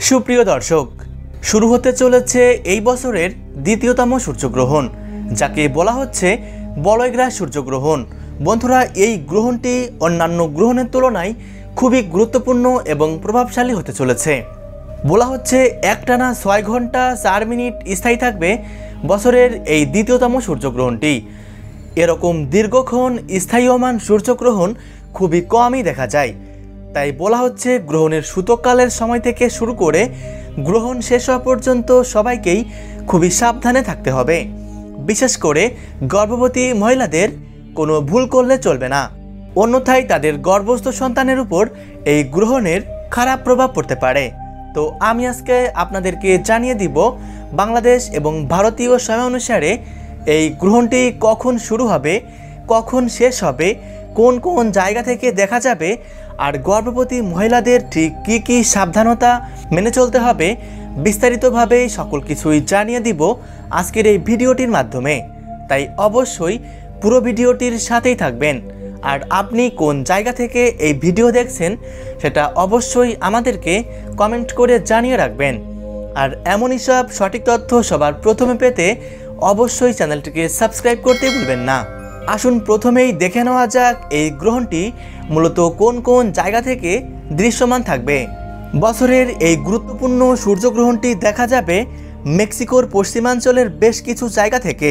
সুপ্রিয় দর্শক, শুরু হতে চলেছে এই বছরের দ্বিতীয়তম সূর্যগ্রহণ, যাকে বলা হচ্ছে বলয়গ্রাস সূর্যগ্রহণ। বন্ধুরা, এই গ্রহণটি অন্যান্য গ্রহণের তুলনায় খুবই গুরুত্বপূর্ণ এবং প্রভাবশালী হতে চলেছে। বলা হচ্ছে একটানা 6 ঘন্টা 4 মিনিট স্থায়ী থাকবে বছরের এই দ্বিতীয়তম সূর্যগ্রহণটি। এরকম দীর্ঘক্ষণ স্থায়ীয়মান সূর্যগ্রহণ খুবই কমই দেখা যায়। তাই বলা হচ্ছে গ্রহণের সূতককালের সময় থেকে শুরু করে গ্রহণ শেষ হওয়া পর্যন্ত সবাইকেই খুবই সাবধানে থাকতে হবে। বিশেষ করে গর্ভবতী মহিলাদের কোনো ভুল করলে চলবে না, অন্যথায় তাদের গর্ভস্থ সন্তানের উপর এই গ্রহণের খারাপ প্রভাব পড়তে পারে। তো আমি আজকে আপনাদেরকে জানিয়ে দিব বাংলাদেশ এবং ভারতীয় সময় অনুসারে এই গ্রহণটি কখন শুরু হবে, কখন শেষ হবে, কোন কোন জায়গা থেকে দেখা যাবে, আর গর্ভবতী মহিলাদের ঠিক কী কী সাবধানতা মেনে চলতে হবে, বিস্তারিতভাবে সকল কিছুই জানিয়ে দিব আজকের এই ভিডিওটির মাধ্যমে। তাই অবশ্যই পুরো ভিডিওটির সাথেই থাকবেন। আর আপনি কোন জায়গা থেকে এই ভিডিও দেখছেন সেটা অবশ্যই আমাদেরকে কমেন্ট করে জানিয়ে রাখবেন। আর এমনই সব সঠিক তথ্য সবার প্রথমে পেতে অবশ্যই চ্যানেলটিকে সাবস্ক্রাইব করতে ভুলবেন না। আসুন প্রথমেই দেখে নেওয়া যাক এই গ্রহণটি মূলত কোন কোন জায়গা থেকে দৃশ্যমান থাকবে। বছরের এই গুরুত্বপূর্ণ সূর্যগ্রহণটি দেখা যাবে মেক্সিকোর পশ্চিমাঞ্চলের বেশ কিছু জায়গা থেকে,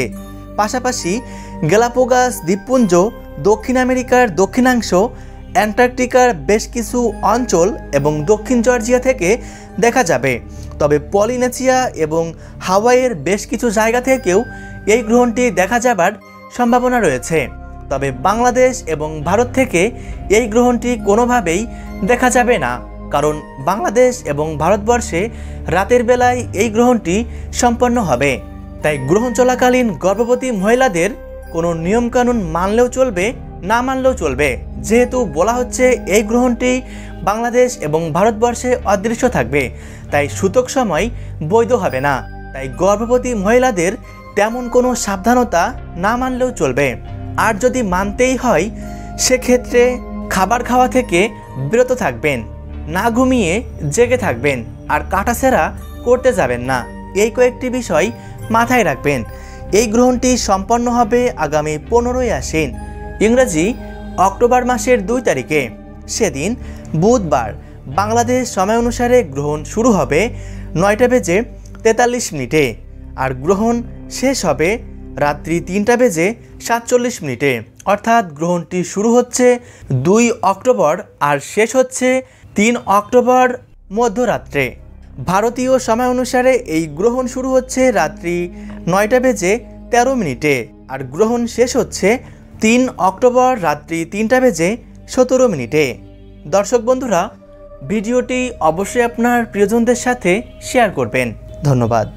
পাশাপাশি গ্যালাপাগোস দ্বীপপুঞ্জ, দক্ষিণ আমেরিকার দক্ষিণাংশ, অ্যান্টার্কটিকার বেশ কিছু অঞ্চল এবং দক্ষিণ জর্জিয়া থেকে দেখা যাবে। তবে পলিনেশিয়া এবং হাওয়াইয়ের বেশ কিছু জায়গা থেকেও এই গ্রহণটি দেখা যাবার সম্ভাবনা রয়েছে। তবে বাংলাদেশ এবং ভারত থেকে এই গ্রহণটি কোনোভাবেই দেখা যাবে না, কারণ বাংলাদেশ এবং ভারতবর্ষে রাতের বেলায় এই গ্রহণটি সম্পন্ন হবে। তাই গ্রহণ চলাকালীন গর্ভবতী মহিলাদের কোনো নিয়মকানুন মানলেও চলবে, না মানলেও চলবে, যেহেতু বলা হচ্ছে এই গ্রহণটি বাংলাদেশ এবং ভারতবর্ষে অদৃশ্য থাকবে, তাই সূতক সময় বৈধ হবে না। তাই গর্ভবতী মহিলাদের তেমন কোনো সাবধানতা না মানলেও চলবে। আর যদি মানতেই হয় সেক্ষেত্রে খাবার খাওয়া থেকে বিরত থাকবেন, না ঘুমিয়ে জেগে থাকবেন, আর কাটাছেঁড়া করতে যাবেন না। এই কয়েকটি বিষয় মাথায় রাখবেন। এই গ্রহণটি সম্পন্ন হবে আগামী 15ই আশ্বিন, ইংরেজি অক্টোবর মাসের 2 তারিখে। সেদিন বুধবার বাংলাদেশ সময় অনুসারে গ্রহণ শুরু হবে 9টা বেজে 43 মিনিটে, আর গ্রহণ শেষ হবে রাত্রি 3টা বেজে 47 মিনিটে। অর্থাৎ গ্রহণটি শুরু হচ্ছে 2 অক্টোবর আর শেষ হচ্ছে 3 অক্টোবর মধ্যরাত্রে। ভারতীয় সময় অনুসারে এই গ্রহণ শুরু হচ্ছে রাত্রি 9টা বেজে 13 মিনিটে, আর গ্রহণ শেষ হচ্ছে 3 অক্টোবর রাত্রি 3টা বেজে 17 মিনিটে। দর্শক বন্ধুরা, ভিডিওটি অবশ্যই আপনার প্রিয়জনদের সাথে শেয়ার করবেন। ধন্যবাদ।